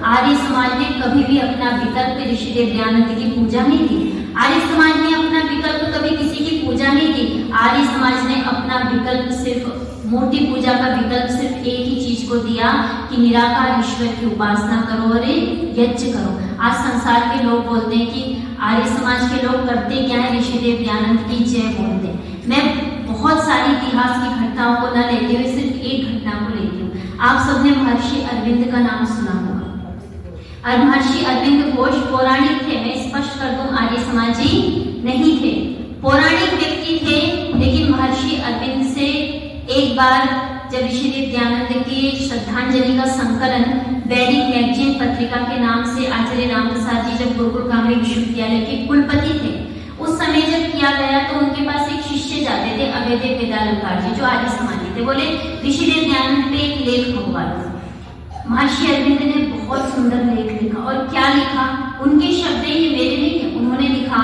आर्य समाज ने कभी भी अपना विकल्प ऋषिदेव दयानंद की पूजा नहीं की। आर्य समाज ने अपना विकल्प कभी किसी की पूजा नहीं की। आर्य समाज ने अपना विकल्प सिर्फ मूर्ति पूजा का विकल्प सिर्फ एक ही चीज को दिया कि निराकार ईश्वर की उपासना करो और यज्ञ करो। आज संसार के लोग बोलते हैं कि आर्य समाज के लोग करते क्या है, ऋषिदेव दयानंद की जय बोलते हैं। मैं बहुत सारी इतिहास की घटनाओं को न लेते हुए सिर्फ एक घटना को लेती हूँ। आप सबने महर्षि अरविंद का नाम सुना होगा। और महर्षि अरविंद घोष पौराणिक थे, मैं स्पष्ट कर दूं, आर्य समाजी नहीं थे, पौराणिक व्यक्ति थे। लेकिन महर्षि अरविंद से एक बार जब ऋषिदेव दयानंद की श्रद्धांजलि का संकलन वैदिक मैगजीन पत्रिका के नाम से आचार्य रामप्रसाद जी जब गुरुकुल कामरी विश्वविद्यालय के कुलपति थे, उस समय जब किया गया तो उनके पास एक शिष्य जाते थे अभयदेव वेदालंकार जी, जो आर्य समाजी थे। बोले ऋषिदेव दयानंद पे एक लेख मंगवा दो। महर्षि अरविंद ने बहुत सुंदर लेख लिखा। और क्या लिखा, उनके शब्द ये मेरे नहीं है, उन्होंने लिखा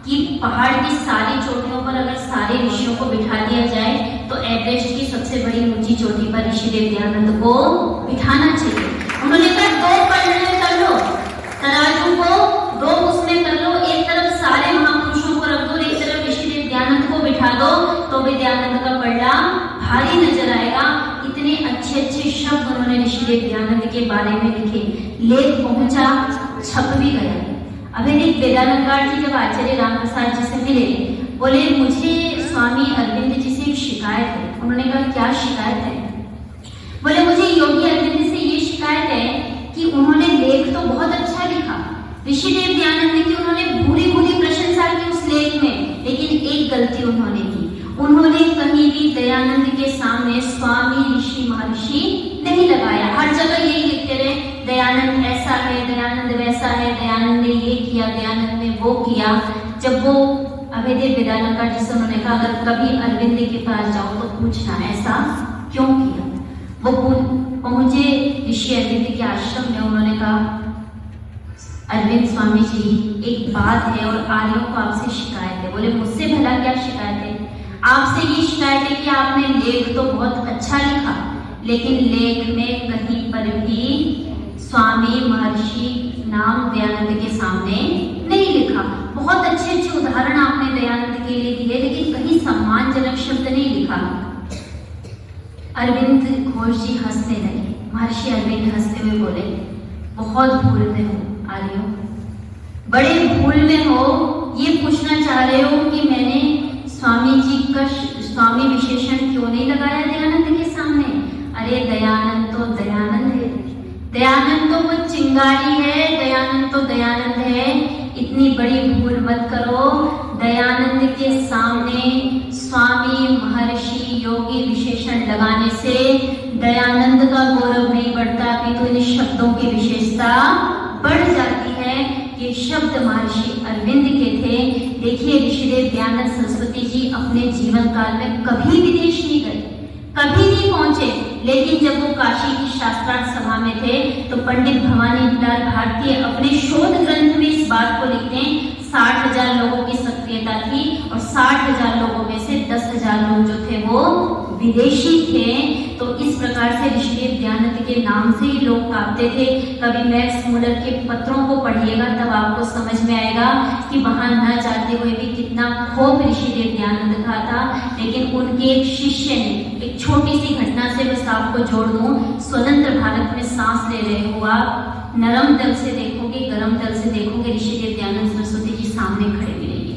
कि पहाड़ की सारी चोटियों पर अगर सारे ऋषियों को बिठा दिया जाए तो एवरेस्ट की सबसे बड़ी ऊंची चोटी पर ऋषिदेव दयानंद को बिठाना चाहिए। उन्होंने कहा दो पलड़े कर लो, तराजू को दो उसमें कर लो, एक तरफ सारे महापुरुषों को रख दो, एक तरफ ऋषिदेव दयानंद को बिठा दो, तो भी दयानंद का पलड़ा भारी नजर आएगा। इतने अच्छे अच्छे शब्द उन्होंने ऋषिदेव दयानंद के बारे में लिखे। लेख पहुंचा, छप भी गया। अभयदेव वेदालंकार जी जब आचार्य रामप्रसाद जी से मिले, बोले मुझे स्वामी अरविंद जी से एक शिकायत है। उन्होंने कहा क्या शिकायत है? बोले मुझे योगी अरविंद से ये शिकायत है कि उन्होंने लेख तो बहुत अच्छा लिखा, ऋषिदेव दयानंद की उन्होंने भूरी भूरी प्रशंसा की उस लेख में, लेकिन एक गलती उन्होंने की, उन्होंने कहीं भी दयानंद के सामने स्वामी ऋषि महर्षि नहीं लगाया। हर जगह यही लिखते रहे दयानंद ऐसा है, दयानंद वैसा है, दयानंद ने ये किया, दयानंद ने वो किया। जब वो अभयदेव वेदालंकार जी से उन्होंने कहा अगर कभी अरविंद के पास जाओ तो पूछना ऐसा क्यों किया। वो पहुंचे ऋषि अरविंद के आश्रम में, उन्होंने कहा अरविंद स्वामी जी एक बात है और आर्यों को आपसे शिकायत है। बोले मुझसे भला क्या शिकायत है? आपसे ये शिकायत है कि आपने लेख तो बहुत अच्छा लिखा, लेकिन लेख में कहीं पर भी स्वामी महर्षि नाम दयानंद के सामने नहीं लिखा। बहुत अच्छे अच्छे उदाहरण आपने दयानंद के लिए दिए, लेकिन कहीं सम्मानजनक शब्द नहीं लिखा। अरविंद घोष जी हंसने लगे। महर्षि अरविंद हंसते हुए बोले बहुत भूल में हो आर्यों, बड़े भूल में हो। ये पूछना चाह रहे हो कि मैंने स्वामी जी का स्वामी विशेषण क्यों नहीं लगाया दयानंद के सामने? अरे दयानंद तो दयानंद है, दयानंद तो वो चिंगारी है, दयानंद तो दयानंद है। इतनी बड़ी भूल मत करो। दयानंद के सामने स्वामी महर्षि योगी विशेषण लगाने से दयानंद का गौरव नहीं बढ़ता, अपितु इन शब्दों की विशेषता बढ़ जाती है। ये शब्द महर्षि अरविंद के थे। देखिए ऋषिदेव दयानंद सरस्वती जी अपने जीवन काल में कभी विदेश नहीं गए, कभी नहीं पहुंचे, लेकिन जब वो काशी की शास्त्रार्थ सभा में थे तो पंडित भवानी लाल भारती अपने शोध ग्रंथ में इस बात को लिखते हैं 60,000 लोगों की सक्रियता थी और 60,000 लोगों में से 10,000 लोग जो थे वो विदेशी थे। तो इस प्रकार से ऋषिदेव दयानंद के नाम से ही लोग कांपते थे। कभी मैक्स मुलर के पत्रों को पढ़िएगा तब आपको समझ में आएगा कि वहां न जाते हुए भी कितना क्षोभ ऋषिदेव दयानंद का था। लेकिन उनके एक शिष्य ने, एक छोटी सी घटना से बस आपको जोड़ दूं, स्वतंत्र भारत में सांस ले रहे हो आप, नरम दल से देखोगे, गरम दल से देखोगे, ऋषिदेव दयानंद सरस्वती जी सामने खड़े मिलेंगे।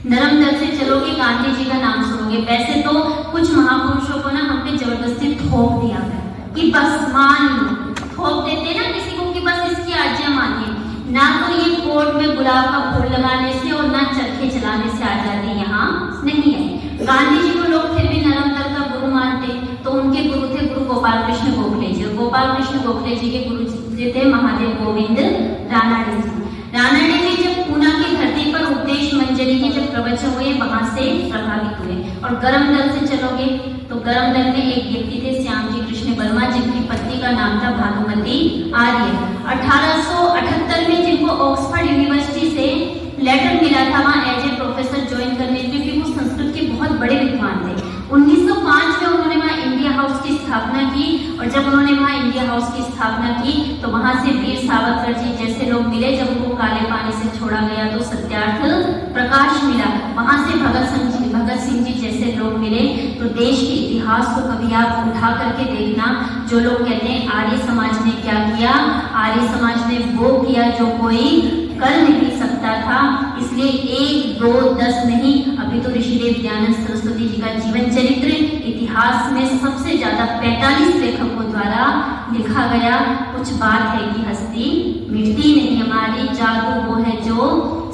नरम दल से चलोगे, गांधी जी का नाम सुनोगे। वैसे तो कुछ महापुरुषों को ना हमने जबरदस्ती थोप दिया है कि बस मान लो, थोप देते ना किसी को कि बस इसकी आज्ञा मानिए। ना तो ये कोर्ट में गुलाब का फूल लगाने से और ना चरखे चलाने से आजादी यहाँ नहीं है। गांधी जी को लोग फिर भी नरम दल का गुरु मानते, तो उनके गुरु थे गुरु गोपाल कृष्ण गोखले जी। गोपाल कृष्ण गोखले जी के गुरु जी थे महादेव गोविंद रानड़े जी। रानड़े जी जब पूना की धरती पर उपदेश मंजरी के जब प्रवचन हुए वहां से प्रभावित हुए। और गरम दल से चलोगे तो गरम दल में एक व्यक्ति थे श्याम जी कृष्ण वर्मा, जिनकी पत्नी का नाम था भानुमती आर्य। 1878 में जिनको ऑक्सफोर्ड यूनिवर्सिटी से लेटर मिला था वहां एज ए प्रोफेसर ज्वाइन करने के लिए, क्योंकि वो संस्कृत के बहुत बड़े विद्वान थे। 1905 में उन्होंने वहां इंडिया हाउस की स्थापना की। और जब उन्होंने वहाँ इंडिया हाउस की स्थापना की तो वहाँ से वीर सावरकर जी जैसे लोग मिले, जब उनको काले पानी से छोड़ा गया तो सत्यार्थ प्रकाश मिला। वहाँ से भगत सिंह जी जैसे लोग मिले। तो देश के इतिहास को कभी आप उठा करके देखना, जो लोग कहते हैं आर्य समाज ने क्या किया, आर्य समाज ने वो किया जो कोई कर नहीं सकता था। इसलिए 1, 2, 10 नहीं, अभी तो ऋषिदेव दयानंद सरस्वती जी का जीवन चरित्र इतिहास में सबसे ज्यादा 45 लेखकों द्वारा लिखा गया। कुछ बात है कि हस्ती मिटती नहीं हमारी, जादू वो है जो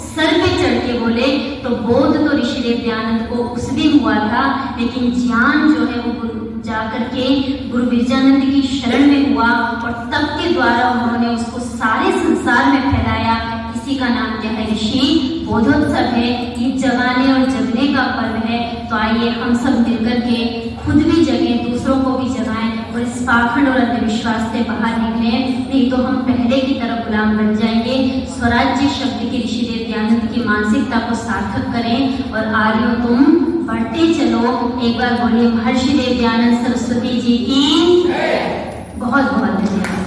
सर पे चढ़ के बोले। तो बोध तो ऋषिदेव दयानंद को उस दिन हुआ था, लेकिन ज्ञान जो है वो जाकर के गुरु बिरजानंद की शरण में हुआ और तब के द्वारा उन्होंने उसको सारे संसार में फैलाया। इसी का नाम क्या है, ऋषि बोधोत्सव है। ये जगाने और जगने का पर्व है। तो आइए हम सब मिलकर के खुद भी जगें, दूसरों को भी जगाएं और इस पाखंड और अंधविश्वास से बाहर निकलें, नहीं तो हम पहले की तरह गुलाम बन जाएंगे। स्वराज्य शब्द की ऋषिदेव दयानंद की मानसिकता को सार्थक करें और आर्यों तुम बढ़ते चलो। एक बार बोलिए महर्षि देव दयानंद सरस्वती जी की बहुत बहुत धन्यवाद।